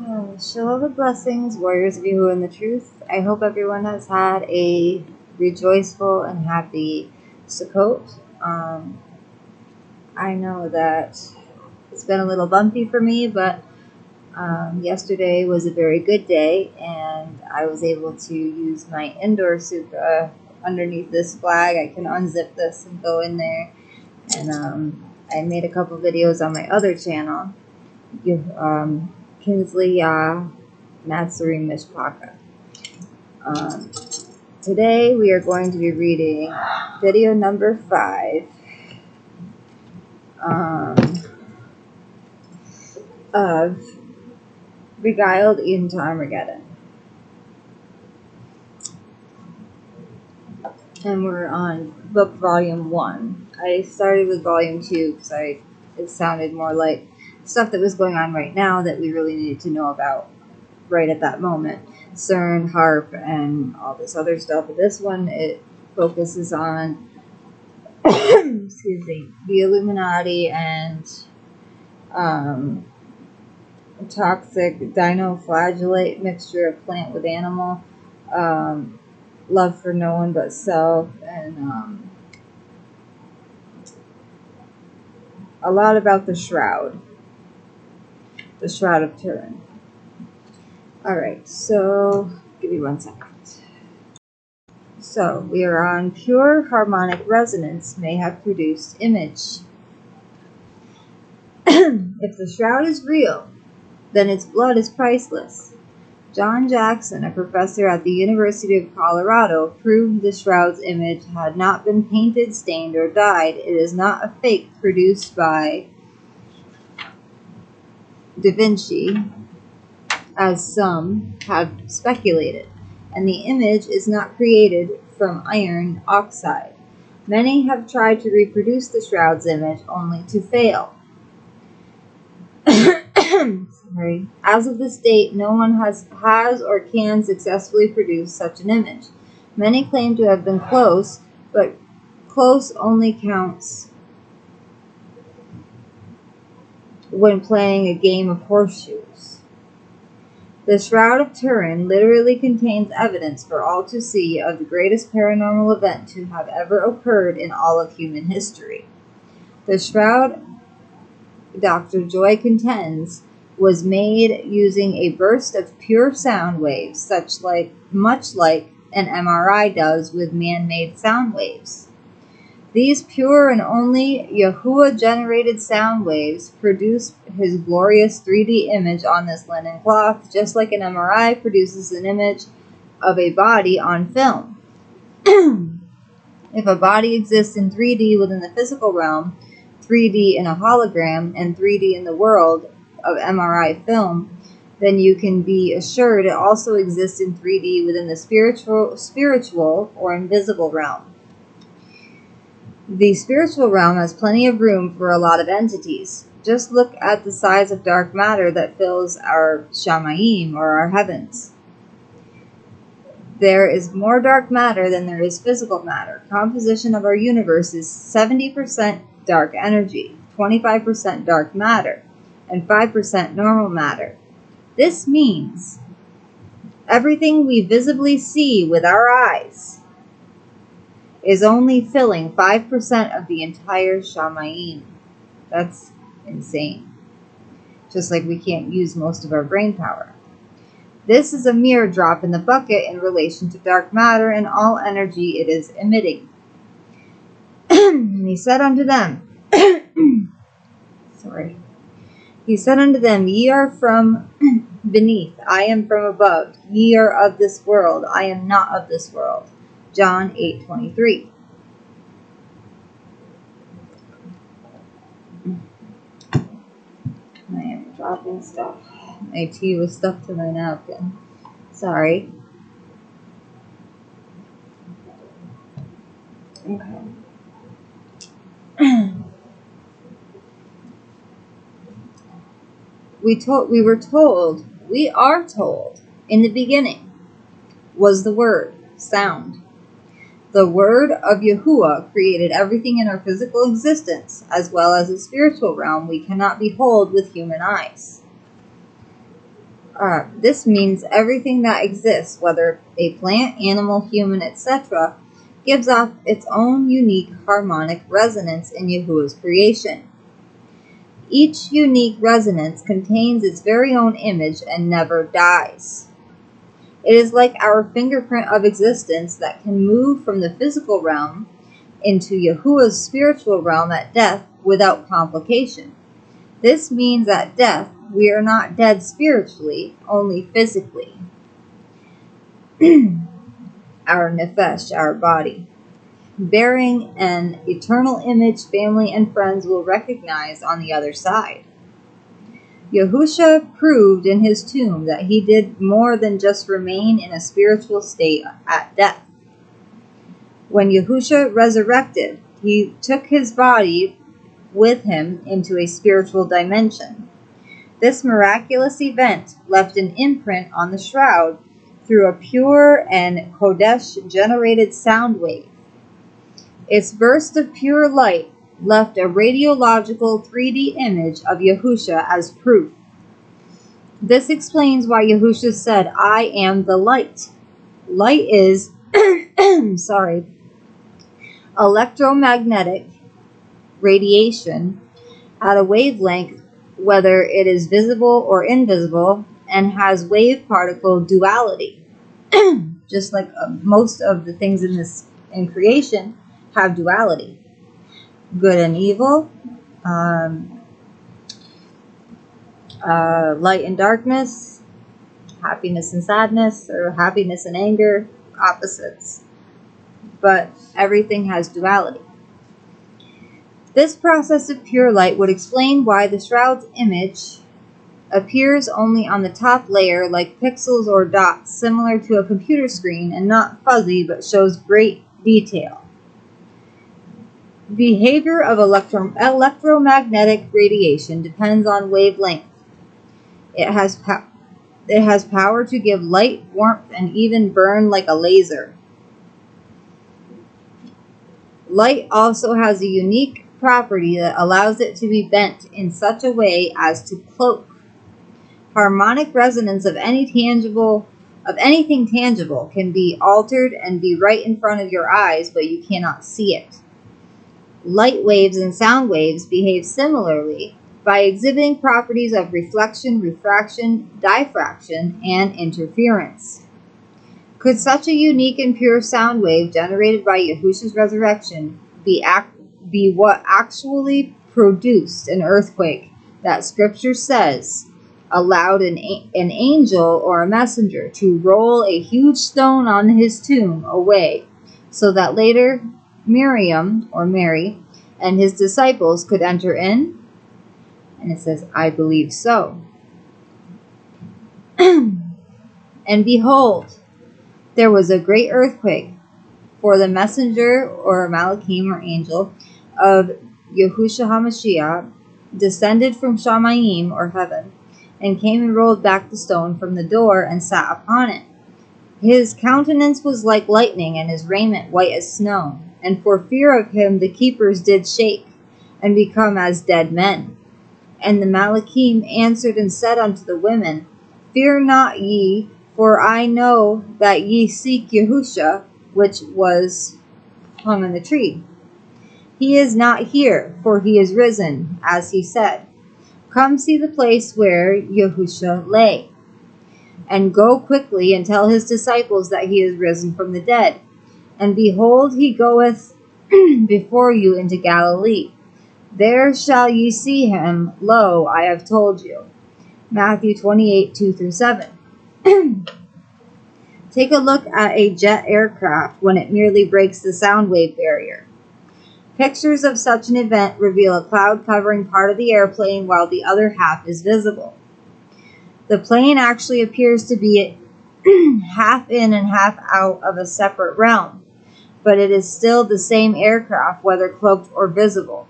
Shalom and blessings, warriors of Yahuwah and the truth. I hope everyone has had a rejoiceful and happy Sukkot. I know that it's been a little bumpy for me, but yesterday was a very good day, and I was able to use my indoor sukkah underneath this flag. I can unzip this and go in there, and I made a couple videos on my other channel, is-yah Natsurim Mishpaka. Today we are going to be reading video number 5 of Beguiled into Armageddon. And we're on book volume 1. I started with volume 2 because it sounded more like stuff that was going on right now that we really needed to know about right at that moment. CERN, HARP, and all this other stuff. But this one, it focuses on excuse me, the Illuminati and toxic dinoflagellate mixture of plant with animal, love for no one but self, and a lot about the Shroud of Turin. Alright, so give me 1 second. So we are on pure harmonic resonance may have produced image. If the Shroud is real, then its blood is priceless. John Jackson, a professor at the University of Colorado, proved the Shroud's image had not been painted, stained, or dyed. It is not a fake produced by Da Vinci, as some have speculated, and the image is not created from iron oxide. Many have tried to reproduce the Shroud's image only to fail. Sorry. As of this date, no one has or can successfully produce such an image. Many claim to have been close, but close only counts when playing a game of horseshoes. The Shroud of Turin literally contains evidence for all to see of the greatest paranormal event to have ever occurred in all of human history. The Shroud, Dr. Joy contends, was made using a burst of pure sound waves, much like an MRI does with man-made sound waves. These pure and only Yahuwah-generated sound waves produce his glorious 3D image on this linen cloth, just like an MRI produces an image of a body on film. If a body exists in 3D within the physical realm, 3D in a hologram, and 3D in the world of MRI film, then you can be assured it also exists in 3D within the spiritual or invisible realm. The spiritual realm has plenty of room for a lot of entities. Just look at the size of dark matter that fills our shamayim, or our heavens. There is more dark matter than there is physical matter. Composition of our universe is 70% dark energy, 25% dark matter, and 5% normal matter. This means everything we visibly see with our eyes is only filling 5% of the entire shamayim. That's insane. Just like we can't use most of our brain power. This is a mere drop in the bucket in relation to dark matter and all energy it is emitting. And he said unto them, He said unto them, Ye are from beneath, I am from above. Ye are of this world, I am not of this world. John 8:23. I am dropping stuff. My tea was stuck to my napkin. Sorry. Okay. We are told, in the beginning was the Word, sound. The Word of Yahuwah created everything in our physical existence, as well as the spiritual realm we cannot behold with human eyes. This means everything that exists, whether a plant, animal, human, etc., gives off its own unique harmonic resonance in Yahuwah's creation. Each unique resonance contains its very own image and never dies. It is like our fingerprint of existence that can move from the physical realm into Yahuwah's spiritual realm at death without complication. This means at death, we are not dead spiritually, only physically. Our nefesh, our body, bearing an eternal image family and friends will recognize on the other side. Yahusha proved in his tomb that he did more than just remain in a spiritual state at death. When Yahusha resurrected, he took his body with him into a spiritual dimension. This miraculous event left an imprint on the shroud through a pure and Kodesh-generated sound wave. Its burst of pure light left a radiological 3D image of Yahusha as proof. This explains why Yahusha said, "I am the light." Light is, electromagnetic radiation at a wavelength, whether it is visible or invisible, and has wave-particle duality. Just like most of the things in creation have duality. Good and evil, light and darkness, happiness and sadness, or happiness and anger, opposites. But everything has duality. This process of pure light would explain why the shroud's image appears only on the top layer like pixels or dots, similar to a computer screen, and not fuzzy but shows great detail. Behavior of electromagnetic radiation depends on wavelength. It has power to give light, warmth, and even burn like a laser. Light also has a unique property that allows it to be bent in such a way as to cloak. Harmonic resonance of anything tangible can be altered and be right in front of your eyes, but you cannot see it. Light waves and sound waves behave similarly by exhibiting properties of reflection, refraction, diffraction, and interference. Could such a unique and pure sound wave generated by Yahusha's resurrection be what actually produced an earthquake that Scripture says allowed an angel or a messenger to roll a huge stone on his tomb away, so that later Miriam, or Mary, and his disciples could enter in? And it says, I believe so. And behold, there was a great earthquake, for the messenger, or Malachim, or angel, of Yahushua HaMashiach descended from Shamayim, or heaven, and came and rolled back the stone from the door and sat upon it. His countenance was like lightning, and his raiment white as snow. And for fear of him the keepers did shake, and become as dead men. And the Malachim answered and said unto the women, Fear not ye, for I know that ye seek Yahusha, which was hung on the tree. He is not here, for he is risen, as he said. Come see the place where Yahusha lay. And go quickly and tell his disciples that he is risen from the dead. And behold, he goeth before you into Galilee. There shall ye see him. Lo, I have told you. Matthew 28, 2-7. Take a look at a jet aircraft when it merely breaks the sound wave barrier. Pictures of such an event reveal a cloud covering part of the airplane while the other half is visible. The plane actually appears to be half in and half out of a separate realm, but it is still the same aircraft, whether cloaked or visible.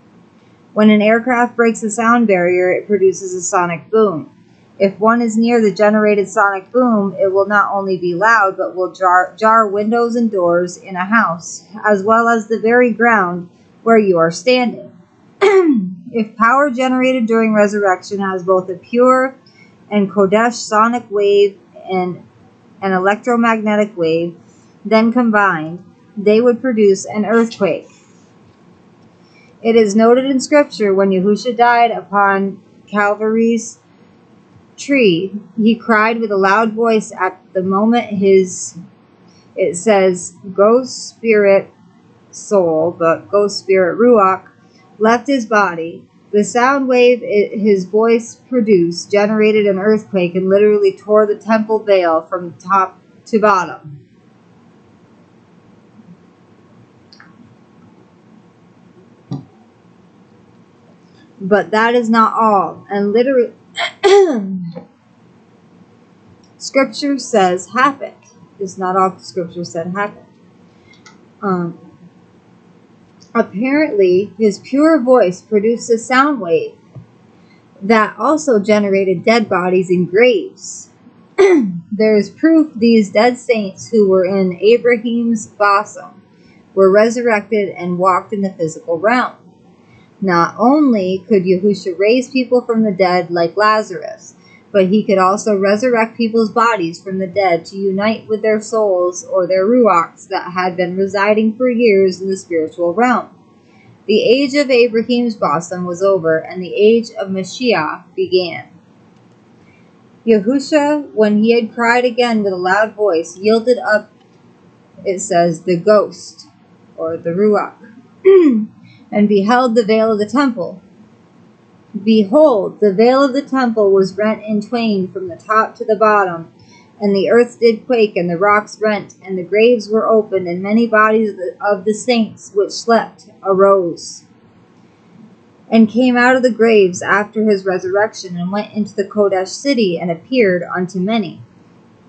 When an aircraft breaks a sound barrier, it produces a sonic boom. If one is near the generated sonic boom, it will not only be loud, but will jar windows and doors in a house, as well as the very ground where you are standing. If power generated during resurrection has both a pure and Kodesh sonic wave and an electromagnetic wave, then combined, they would produce an earthquake. It is noted in Scripture when Yahusha died upon Calvary's tree, he cried with a loud voice at the moment it says, ghost spirit soul, but ghost spirit ruach, left his body. The sound wave his voice produced generated an earthquake and literally tore the temple veil from top to bottom. But that is not all. And literally, Scripture says happened. It's not all Scripture said happened. Apparently, his pure voice produced a sound wave that also generated dead bodies in graves. There is proof these dead saints who were in Abraham's bosom were resurrected and walked in the physical realm. Not only could Yahusha raise people from the dead like Lazarus, but he could also resurrect people's bodies from the dead to unite with their souls or their ruachs that had been residing for years in the spiritual realm. The age of Abraham's bosom was over, and the age of Mashiach began. Yahusha, when he had cried again with a loud voice, yielded up, it says, the ghost, or the ruach, and beheld the veil of the temple. Behold, the veil of the temple was rent in twain from the top to the bottom, and the earth did quake, and the rocks rent, and the graves were opened, and many bodies of the saints which slept arose, and came out of the graves after his resurrection, and went into the Kodesh city, and appeared unto many.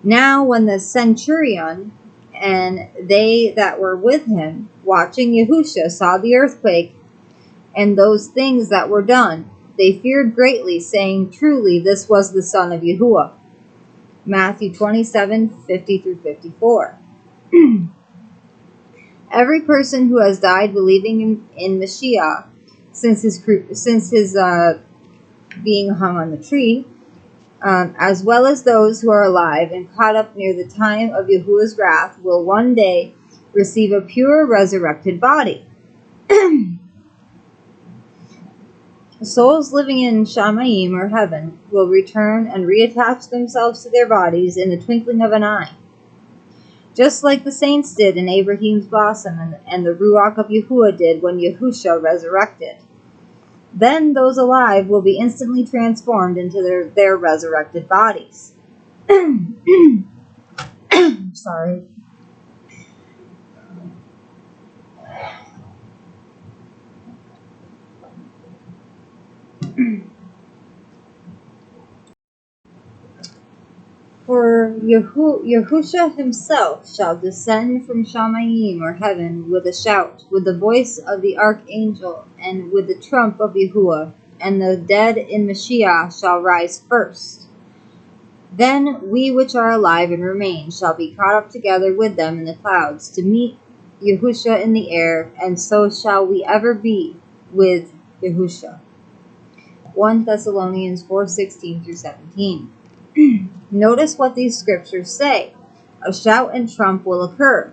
Now when the centurion and they that were with him, watching Yahusha, saw the earthquake, and those things that were done, they feared greatly, saying, truly this was the Son of Yahuwah. Matthew 27:50-54. Every person who has died believing in Mashiach since his being hung on the tree, as well as those who are alive and caught up near the time of Yahuwah's wrath, will one day receive a pure resurrected body. Souls living in Shamayim, or heaven, will return and reattach themselves to their bodies in the twinkling of an eye, just like the saints did in Abraham's bosom, and the Ruach of Yahuwah did when Yahusha resurrected. Then those alive will be instantly transformed into their resurrected bodies. Sorry. For Yahusha himself shall descend from Shamayim, or heaven, with a shout, with the voice of the archangel, and with the trump of Yahuwah, and the dead in Mashiach shall rise first. Then we which are alive and remain shall be caught up together with them in the clouds to meet Yahusha in the air, and so shall we ever be with Yahusha. 1 Thessalonians 4:16-17. Notice what these scriptures say. A shout and trump will occur.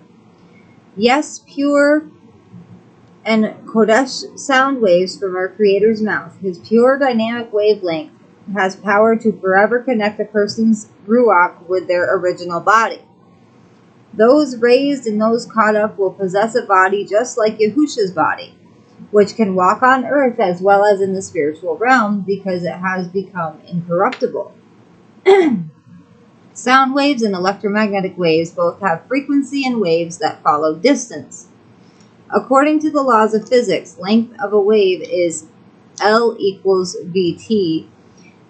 Yes, pure and Kodesh sound waves from our Creator's mouth. His pure dynamic wavelength has power to forever connect a person's ruach with their original body. Those raised and those caught up will possess a body just like Yahusha's body, which can walk on earth as well as in the spiritual realm because it has become incorruptible. Sound waves and electromagnetic waves both have frequency and waves that follow distance. According to the laws of physics, length of a wave is L equals Vt,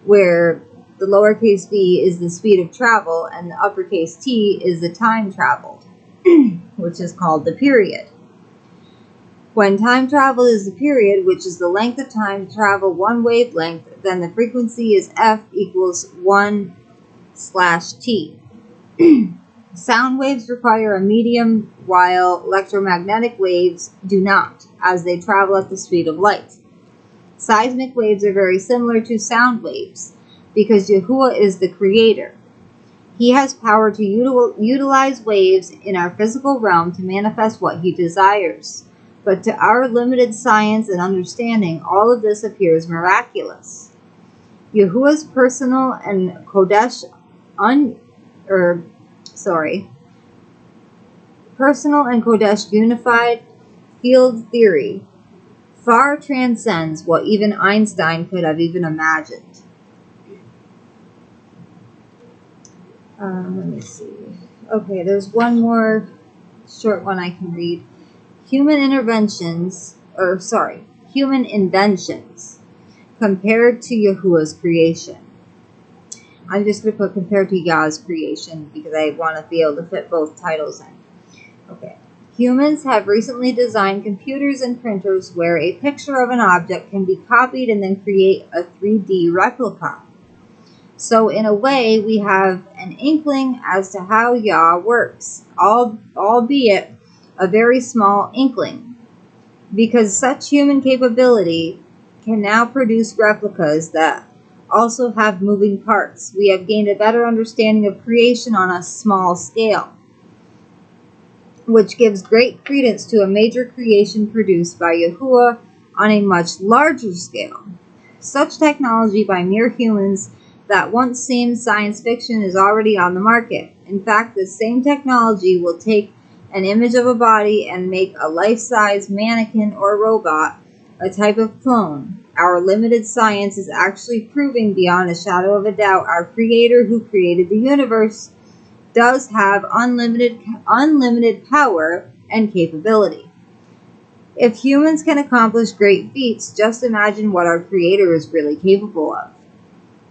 where the lowercase v is the speed of travel and the uppercase T is the time traveled, which is called the period. When time travel is the period, which is the length of time to travel one wavelength, then the frequency is F equals 1/T. Sound waves require a medium, while electromagnetic waves do not, as they travel at the speed of light. Seismic waves are very similar to sound waves. because Yahuwah is the creator. He has power to utilize waves in our physical realm to manifest what he desires. But to our limited science and understanding, all of this appears miraculous. Yahuwah's personal and Kodesh personal and Kodesh unified field theory far transcends what even Einstein could have even imagined. Let me see. Okay, there's one more short one I can read. Human inventions compared to Yahuwah's creation. I'm just going to put compared to Yah's creation because I want to be able to fit both titles in. Okay. Humans have recently designed computers and printers where a picture of an object can be copied and then create a 3D replica. So in a way, we have an inkling as to how Yah works, albeit a very small inkling. Because such human capability can now produce replicas that also have moving parts. We have gained a better understanding of creation on a small scale, which gives great credence to a major creation produced by Yahuwah on a much larger scale. Such technology by mere humans that once seemed science fiction is already on the market. In fact, the same technology will take an image of a body and make a life-size mannequin or robot, a type of clone. Our limited science is actually proving beyond a shadow of a doubt our Creator who created the universe does have unlimited power and capability. If humans can accomplish great feats, just imagine what our Creator is really capable of.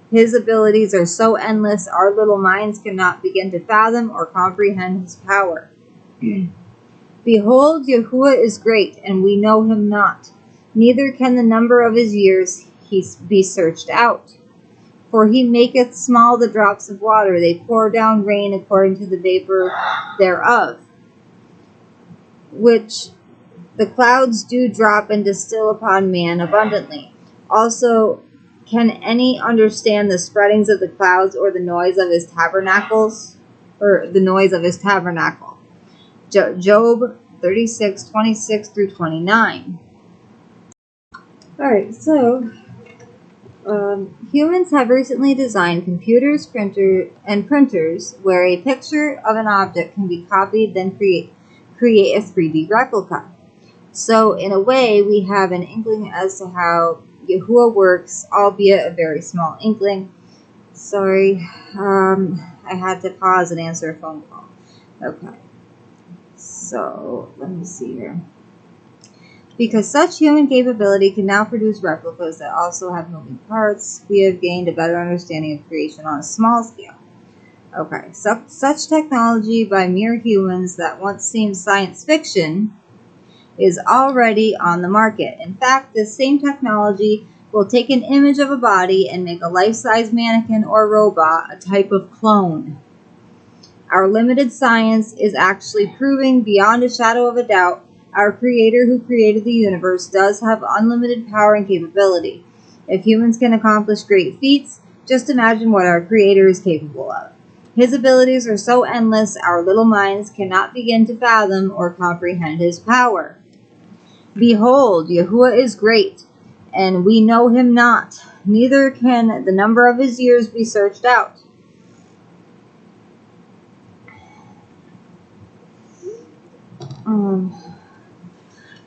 His abilities are so endless, our little minds cannot begin to fathom or comprehend his power. Behold, Yahuwah is great, and we know him not. Neither can the number of his years be searched out. For he maketh small the drops of water, they pour down rain according to the vapor thereof, which the clouds do drop and distill upon man abundantly. Also, can any understand the spreadings of the clouds or the noise of his tabernacles? Or the noise of his tabernacle? Job 36:26 through 29. Alright, so humans have recently designed computers, printers where a picture of an object can be copied, then create a 3D replica. So in a way, we have an inkling as to how Yahuwah works, albeit a very small inkling. Sorry, I had to pause and answer a phone call. Okay, so let me see here. Because such human capability can now produce replicas that also have moving parts, we have gained a better understanding of creation on a small scale. Okay, so such technology by mere humans that once seemed science fiction is already on the market. In fact, this same technology will take an image of a body and make a life-size mannequin or robot, a type of clone. Our limited science is actually proving beyond a shadow of a doubt our Creator who created the universe does have unlimited power and capability. If humans can accomplish great feats, just imagine what our Creator is capable of. His abilities are so endless, our little minds cannot begin to fathom or comprehend his power. Behold, Yahuwah is great, and we know him not. Neither can the number of his years be searched out.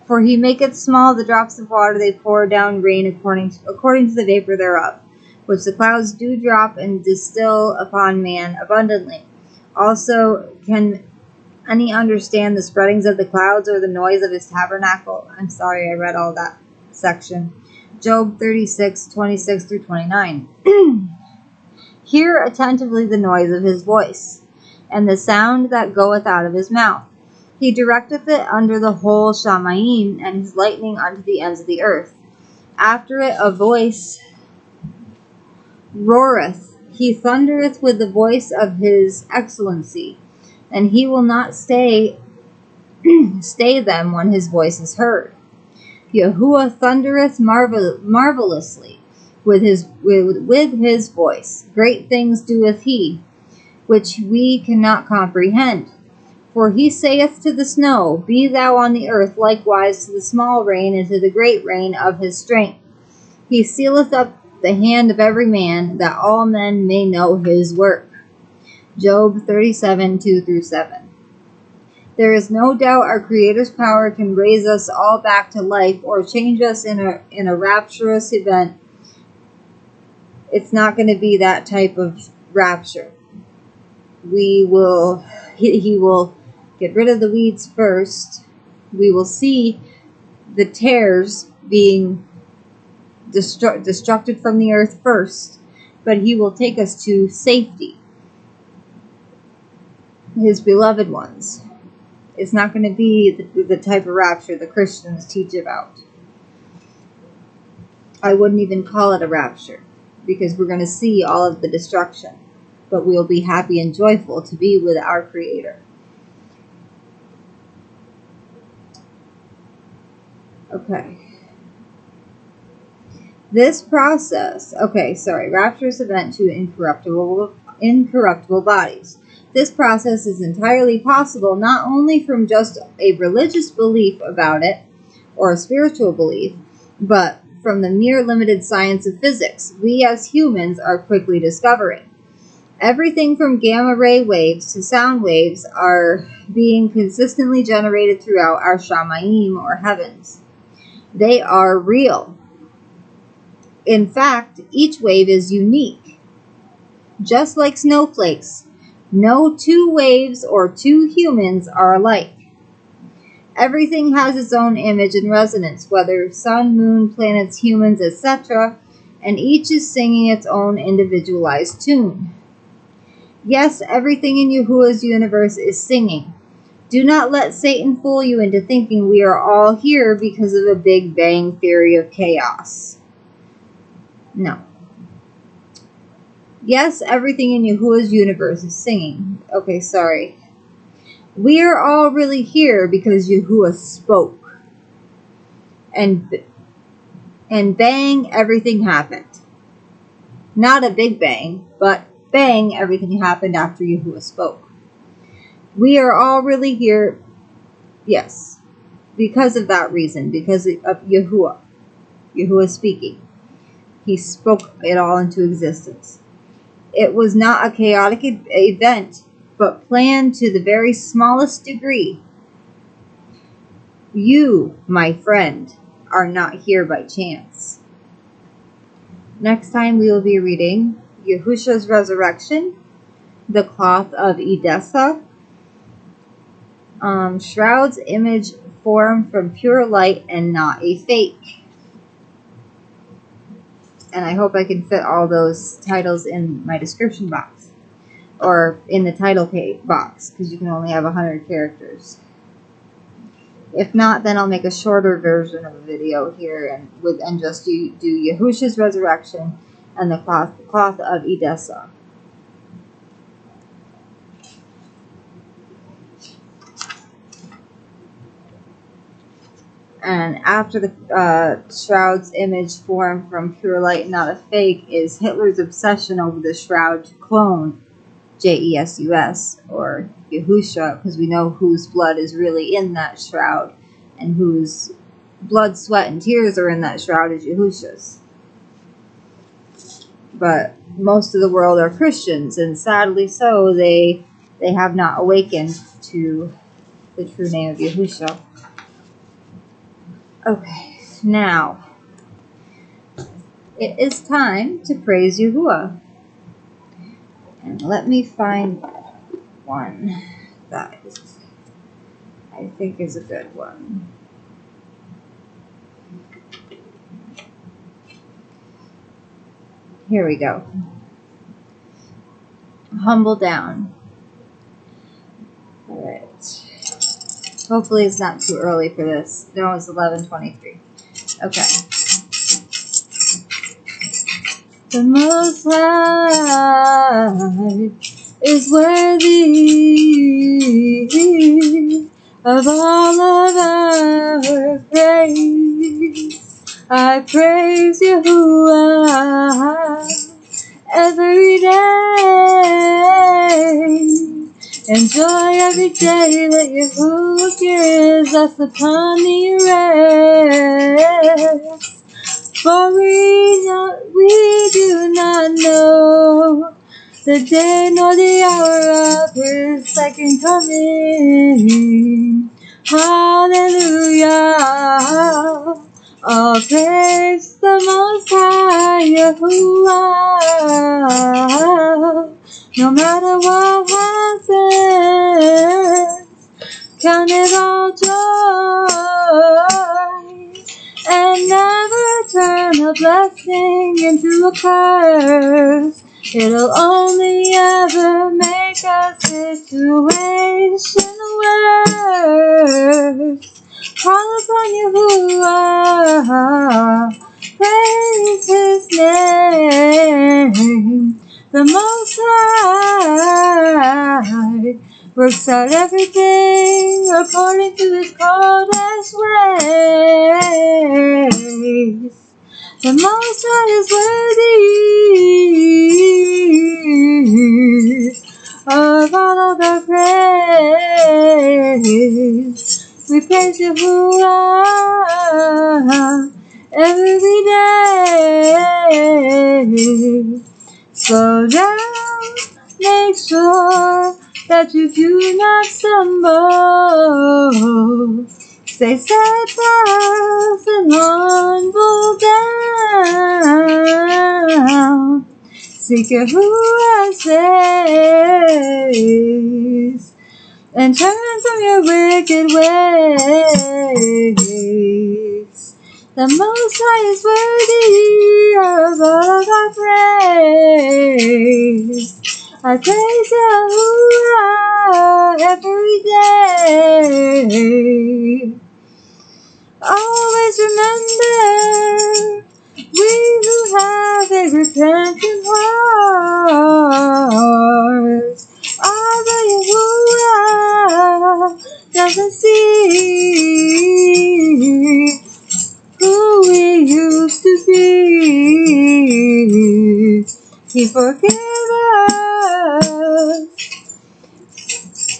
For he maketh small the drops of water, they pour down rain according to the vapor thereof, which the clouds do drop and distill upon man abundantly. Also, can any understand the spreadings of the clouds or the noise of his tabernacle? I'm sorry, I read all that section. Job 36:26 through 29. Hear attentively the noise of his voice, and the sound that goeth out of his mouth. He directeth it under the whole Shamayim, and his lightning unto the ends of the earth. After it a voice roareth. He thundereth with the voice of his excellency, and he will not stay them when his voice is heard. Yahuwah thundereth marvelously. with his voice. Great things doeth he, which we cannot comprehend. For he saith to the snow, Be thou on the earth, likewise to the small rain, and to the great rain of his strength. He sealeth up the hand of every man, that all men may know his work. Job 37, 2-7. There is no doubt our Creator's power can raise us all back to life or change us in a rapturous event. It's not going to be that type of rapture. He will get rid of the weeds first. We will see the tares being destructed from the earth first, but he will take us to safety, his beloved ones. It's not going to be the type of rapture the Christians teach about. I wouldn't even call it a rapture, because we're going to see all of the destruction, but we'll be happy and joyful to be with our Creator. Okay. This process, rapturous event to incorruptible bodies. This process is entirely possible not only from just a religious belief about it, or a spiritual belief, but from the mere limited science of physics we as humans are quickly discovering. Everything from gamma ray waves to sound waves are being consistently generated throughout our Shamayim, or heavens. They are real. In fact, each wave is unique. Just like snowflakes, no two waves or two humans are alike. Everything has its own image and resonance, whether sun, moon, planets, humans, etc., and each is singing its own individualized tune. Yes, everything in Yahuwah's universe is singing. Do not let Satan fool you into thinking we are all here because of a Big Bang theory of chaos. No. Yes, everything in Yahuwah's universe is singing. Okay, sorry. We are all really here because Yahuwah spoke. And bang, everything happened. Not a big bang, but bang, everything happened after Yahuwah spoke. We are all really here, yes, because of that reason, because of Yahuwah. Yahuwah speaking. He spoke it all into existence. It was not a chaotic event, but planned to the very smallest degree. You, my friend, are not here by chance. Next time we will be reading Yahusha's Resurrection, the Cloth of Edessa, Shroud's image formed from pure light and not a fake. And I hope I can fit all those titles in my description box, or in the title box, because you can only have 100 characters. If not, then I'll make a shorter version of a video here and just do Yahusha's Resurrection and the cloth of Edessa. And after the Shroud's image formed from pure light, not a fake, is Hitler's obsession over the Shroud to clone Jesus, or Yahusha, because we know whose blood is really in that shroud, and whose blood, sweat, and tears are in that shroud is Yahusha's. But most of the world are Christians, and sadly so, they have not awakened to the true name of Yahusha. Okay, now it is time to praise Yahuwah. And let me find one that I think is a good one. Here we go. Humble down. All right. Hopefully it's not too early for this. No, it's 11:23. Okay. The Most High is worthy of all of our praise. I praise Yahuwah every day. Enjoy every day that Yahuwah gives us upon the earth. For we do not know the day nor the hour of His second coming. Hallelujah. All praise the Most High Yahuwah. No matter what happens, count it all joy, and never turn a blessing into a curse. It'll only ever make our situation worse. Call upon Yahuwah, praise His name. The Most High works out everything according to His coldest ways. The Most High is worthy of all of the praise. We praise Yahuwah every day. Slow down, make sure that you do not stumble. Stay steadfast and humble down. Seek Yahuwah's face and turn from your wicked ways. The Most High is worthy of all of our praise. I praise Yahuwah every day. Always remember, we who have a repentant heart, although Yahuwah doesn't see who we used to be, He forgave us.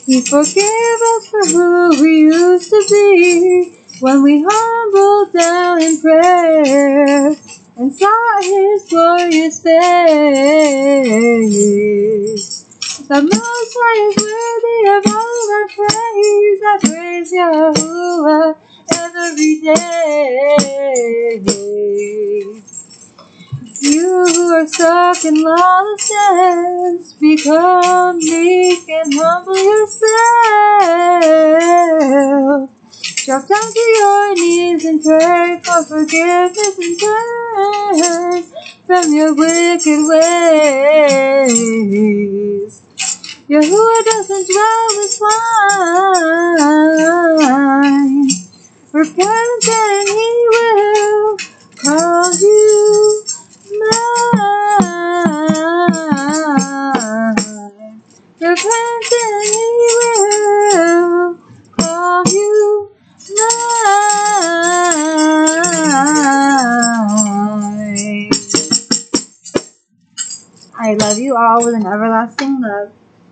He forgave us for who we used to be when we humbled down in prayer and sought His glorious face. The Most High is worthy of all of our praise. I praise Yahuwah every day. You who are stuck in lawlessness, become meek and humble yourself. Drop down to your knees and pray for forgiveness and turn from your wicked ways. Yahuwah doesn't dwell with swine. Repent and He will call you mine. Repent and He will call you mine. I love you all with an everlasting love.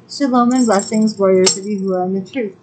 Shalom and blessings, warriors of Yahuwah and the truth.